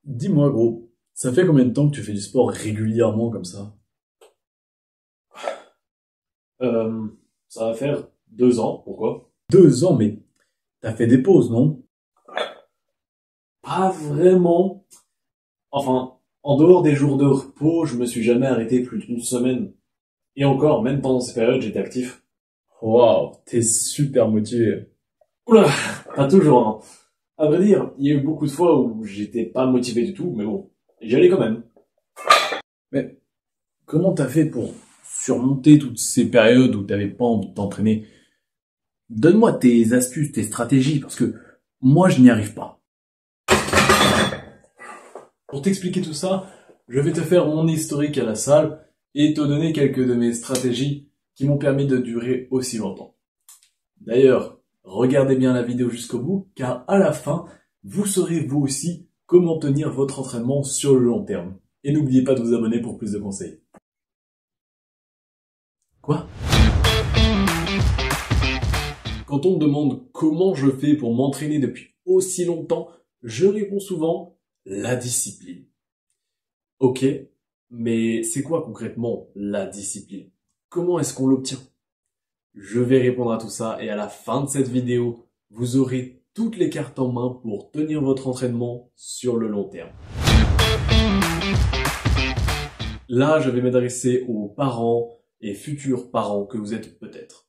Dis-moi, gros, ça fait combien de temps que tu fais du sport régulièrement comme ça? Euh, Ça va faire 2 ans. Pourquoi? 2 ans, mais t'as fait des pauses, non? Pas vraiment. Enfin, en dehors des jours de repos, je me suis jamais arrêté plus d'une semaine. Et encore, même pendant ces périodes, j'étais actif. Waouh, t'es super motivé. Oula, pas toujours, hein. À vrai dire, il y a eu beaucoup de fois où j'étais pas motivé du tout, mais bon, j'y allais quand même. Mais comment t'as fait pour surmonter toutes ces périodes où t'avais pas envie de t'entraîner? Donne-moi tes astuces, tes stratégies, parce que moi, je n'y arrive pas. Pour t'expliquer tout ça, je vais te faire mon historique à la salle et te donner quelques de mes stratégies qui m'ont permis de durer aussi longtemps. D'ailleurs, regardez bien la vidéo jusqu'au bout, car à la fin, vous saurez vous aussi comment tenir votre entraînement sur le long terme. Et n'oubliez pas de vous abonner pour plus de conseils. Quoi? Quand on me demande comment je fais pour m'entraîner depuis aussi longtemps, je réponds souvent la discipline. Ok, mais c'est quoi concrètement la discipline? Comment est-ce qu'on l'obtient? Je vais répondre à tout ça et à la fin de cette vidéo, vous aurez toutes les cartes en main pour tenir votre entraînement sur le long terme. Là, je vais m'adresser aux parents et futurs parents que vous êtes peut-être.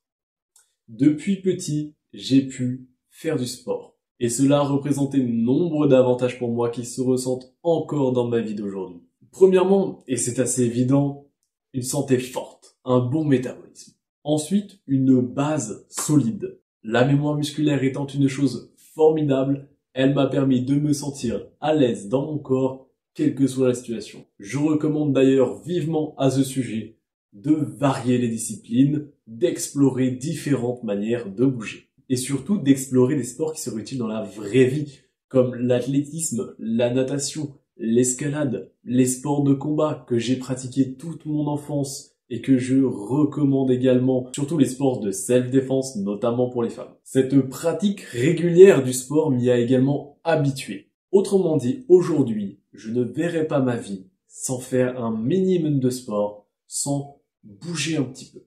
Depuis petit, j'ai pu faire du sport. Et cela a représenté nombre d'avantages pour moi qui se ressentent encore dans ma vie d'aujourd'hui. Premièrement, et c'est assez évident, une santé forte, un bon métabolisme. Ensuite, une base solide. La mémoire musculaire étant une chose formidable, elle m'a permis de me sentir à l'aise dans mon corps, quelle que soit la situation. Je recommande d'ailleurs vivement à ce sujet de varier les disciplines, d'explorer différentes manières de bouger. Et surtout d'explorer des sports qui seraient utiles dans la vraie vie, comme l'athlétisme, la natation, l'escalade, les sports de combat que j'ai pratiqués toute mon enfance et que je recommande également, surtout les sports de self-défense, notamment pour les femmes. Cette pratique régulière du sport m'y a également habitué. Autrement dit, aujourd'hui, je ne verrai pas ma vie sans faire un minimum de sport, sans bouger un petit peu.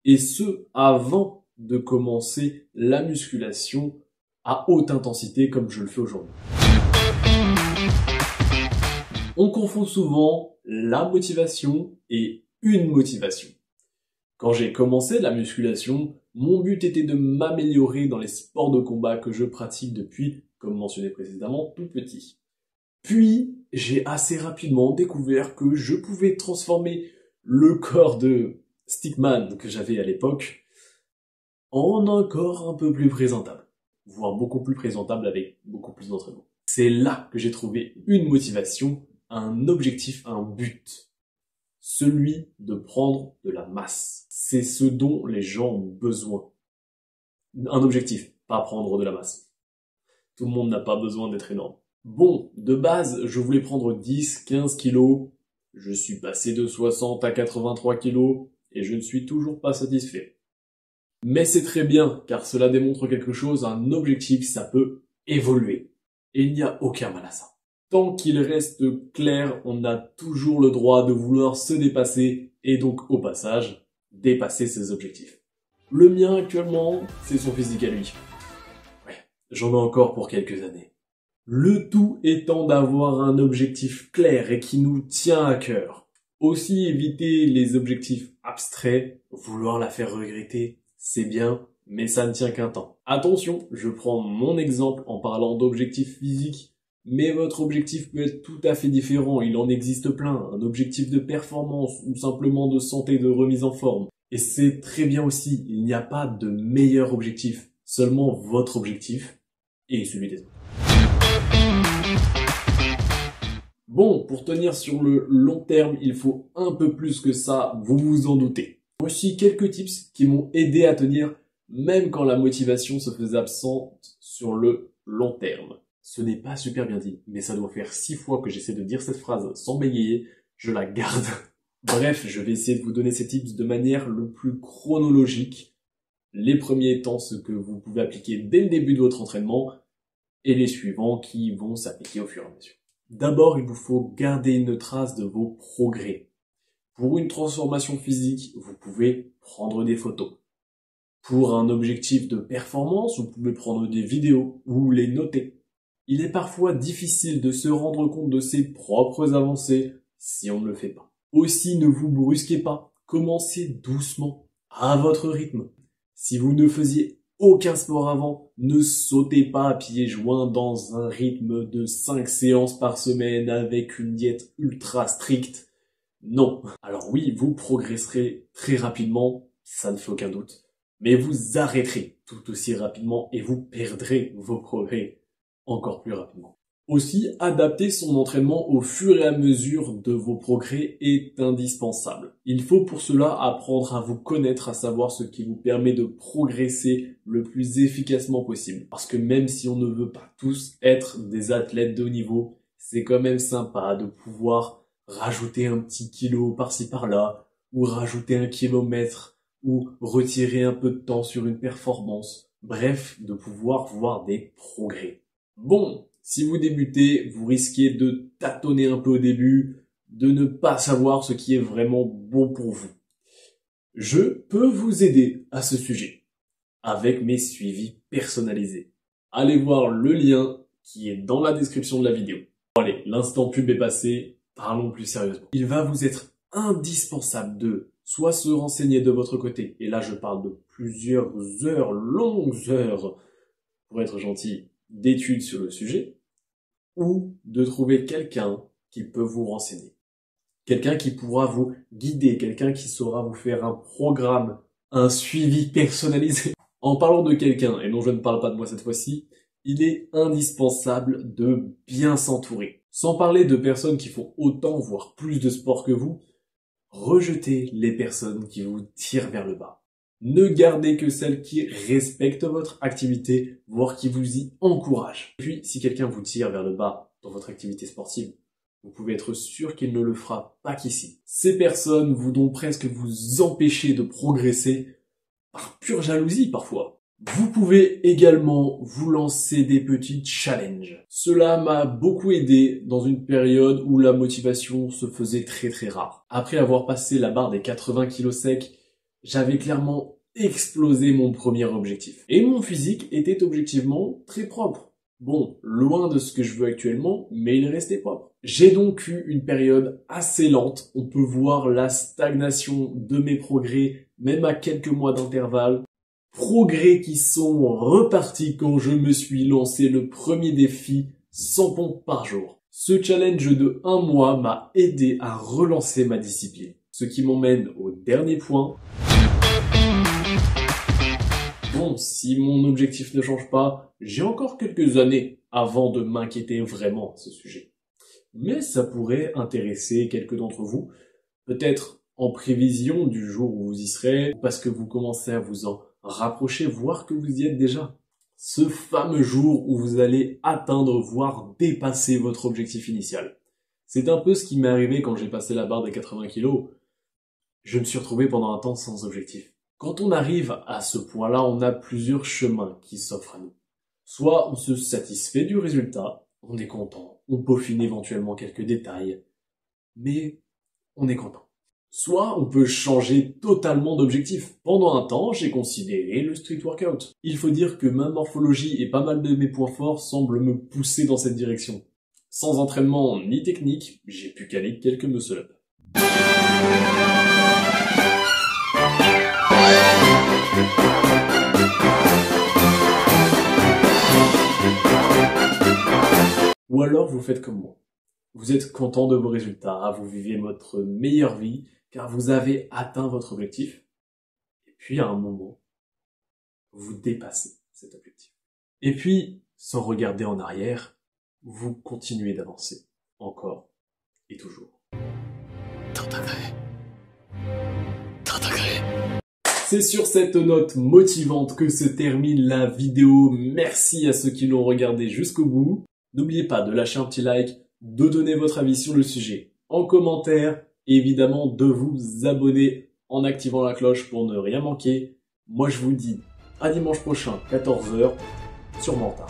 Et ce, avant de commencer la musculation à haute intensité comme je le fais aujourd'hui. On confond souvent la motivation et une motivation. Quand j'ai commencé la musculation, mon but était de m'améliorer dans les sports de combat que je pratique depuis, comme mentionné précédemment, tout petit. Puis, j'ai assez rapidement découvert que je pouvais transformer le corps de stickman que j'avais à l'époque en un corps un peu plus présentable, voire beaucoup plus présentable avec beaucoup plus d'entraînement. C'est là que j'ai trouvé une motivation, un objectif, un but. Celui de prendre de la masse. C'est ce dont les gens ont besoin. Un objectif, pas prendre de la masse. Tout le monde n'a pas besoin d'être énorme. Bon, de base, je voulais prendre 10, 15 kilos. Je suis passé de 60 à 83 kilos et je ne suis toujours pas satisfait. Mais c'est très bien, car cela démontre quelque chose, un objectif, ça peut évoluer. Et il n'y a aucun mal à ça. Tant qu'il reste clair, on a toujours le droit de vouloir se dépasser et donc, au passage, dépasser ses objectifs. Le mien actuellement, c'est son physique à lui. Ouais, j'en ai encore pour quelques années. Le tout étant d'avoir un objectif clair et qui nous tient à cœur. Aussi éviter les objectifs abstraits, vouloir la faire regretter, c'est bien, mais ça ne tient qu'un temps. Attention, je prends mon exemple en parlant d'objectifs physiques, mais votre objectif peut être tout à fait différent, il en existe plein, un objectif de performance ou simplement de santé, de remise en forme. Et c'est très bien aussi, il n'y a pas de meilleur objectif, seulement votre objectif et celui des autres. Bon, pour tenir sur le long terme, il faut un peu plus que ça, vous vous en doutez. Voici quelques tips qui m'ont aidé à tenir, même quand la motivation se faisait absente sur le long terme. Ce n'est pas super bien dit, mais ça doit faire 6 fois que j'essaie de dire cette phrase sans bégayer, je la garde. Bref, je vais essayer de vous donner ces tips de manière le plus chronologique. Les premiers étant ceux que vous pouvez appliquer dès le début de votre entraînement, et les suivants qui vont s'appliquer au fur et à mesure. D'abord, il vous faut garder une trace de vos progrès. Pour une transformation physique, vous pouvez prendre des photos. Pour un objectif de performance, vous pouvez prendre des vidéos ou les noter. Il est parfois difficile de se rendre compte de ses propres avancées si on ne le fait pas. Aussi, ne vous brusquez pas. Commencez doucement, à votre rythme. Si vous ne faisiez aucun sport avant, ne sautez pas à pieds joints dans un rythme de 5 séances par semaine avec une diète ultra stricte. Non. Alors oui, vous progresserez très rapidement, ça ne fait aucun doute. Mais vous arrêterez tout aussi rapidement et vous perdrez vos progrès encore plus rapidement. Aussi, adapter son entraînement au fur et à mesure de vos progrès est indispensable. Il faut pour cela apprendre à vous connaître, à savoir ce qui vous permet de progresser le plus efficacement possible. Parce que même si on ne veut pas tous être des athlètes de haut niveau, c'est quand même sympa de pouvoir rajouter un petit kilo par-ci par-là, ou rajouter 1 kilomètre, ou retirer un peu de temps sur une performance. Bref, de pouvoir voir des progrès. Bon, si vous débutez, vous risquez de tâtonner un peu au début, de ne pas savoir ce qui est vraiment bon pour vous. Je peux vous aider à ce sujet avec mes suivis personnalisés. Allez voir le lien qui est dans la description de la vidéo. Allez, l'instant pub est passé, parlons plus sérieusement. Il va vous être indispensable de soit se renseigner de votre côté, et là je parle de plusieurs heures, longues heures, pour être gentil, d'études sur le sujet, ou de trouver quelqu'un qui peut vous renseigner. Quelqu'un qui pourra vous guider, quelqu'un qui saura vous faire un programme, un suivi personnalisé. En parlant de quelqu'un, et non je ne parle pas de moi cette fois-ci, il est indispensable de bien s'entourer. Sans parler de personnes qui font autant, voire plus de sport que vous, rejetez les personnes qui vous tirent vers le bas. Ne gardez que celles qui respectent votre activité, voire qui vous y encouragent. Et puis, si quelqu'un vous tire vers le bas dans votre activité sportive, vous pouvez être sûr qu'il ne le fera pas qu'ici. Ces personnes voudront presque vous empêcher de progresser par pure jalousie parfois. Vous pouvez également vous lancer des petits challenges. Cela m'a beaucoup aidé dans une période où la motivation se faisait très très rare. Après avoir passé la barre des 80 kg secs, j'avais clairement explosé mon premier objectif. Et mon physique était objectivement très propre. Bon, loin de ce que je veux actuellement, mais il restait propre. J'ai donc eu une période assez lente. On peut voir la stagnation de mes progrès, même à quelques mois d'intervalle. Progrès qui sont repartis quand je me suis lancé le premier défi 100 pompes par jour. Ce challenge de 1 mois m'a aidé à relancer ma discipline. Ce qui m'emmène au dernier point. Bon, si mon objectif ne change pas, j'ai encore quelques années avant de m'inquiéter vraiment à ce sujet. Mais ça pourrait intéresser quelques d'entre vous, peut-être en prévision du jour où vous y serez, parce que vous commencez à vous en rapprocher, voire que vous y êtes déjà. Ce fameux jour où vous allez atteindre, voire dépasser votre objectif initial. C'est un peu ce qui m'est arrivé quand j'ai passé la barre des 80 kilos. Je me suis retrouvé pendant un temps sans objectif. Quand on arrive à ce point-là, on a plusieurs chemins qui s'offrent à nous. Soit on se satisfait du résultat, on est content, on peaufine éventuellement quelques détails, mais on est content. Soit on peut changer totalement d'objectif. Pendant un temps, j'ai considéré le street workout. Il faut dire que ma morphologie et pas mal de mes points forts semblent me pousser dans cette direction. Sans entraînement ni technique, j'ai pu caler quelques muscle-up. Ou alors vous faites comme moi. Vous êtes content de vos résultats, vous vivez votre meilleure vie, car vous avez atteint votre objectif. Et puis à un moment, vous dépassez cet objectif. Et puis, sans regarder en arrière, vous continuez d'avancer, encore et toujours. C'est sur cette note motivante que se termine la vidéo. Merci à ceux qui l'ont regardé jusqu'au bout. N'oubliez pas de lâcher un petit like, de donner votre avis sur le sujet en commentaire, et évidemment de vous abonner en activant la cloche pour ne rien manquer. Moi je vous dis à dimanche prochain, 14 h, sur Mental.